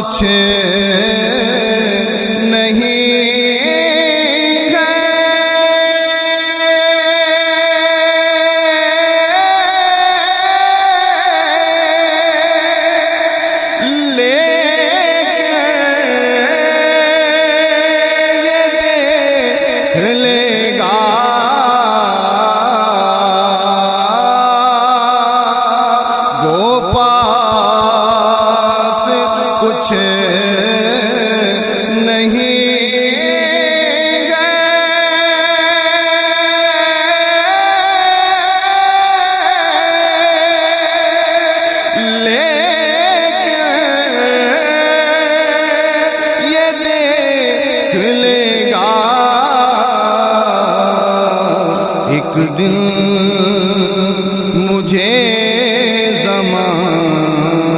کچھ نہیں ہے، لیکن یہ دیکھ لے گا وہ پاس کچھ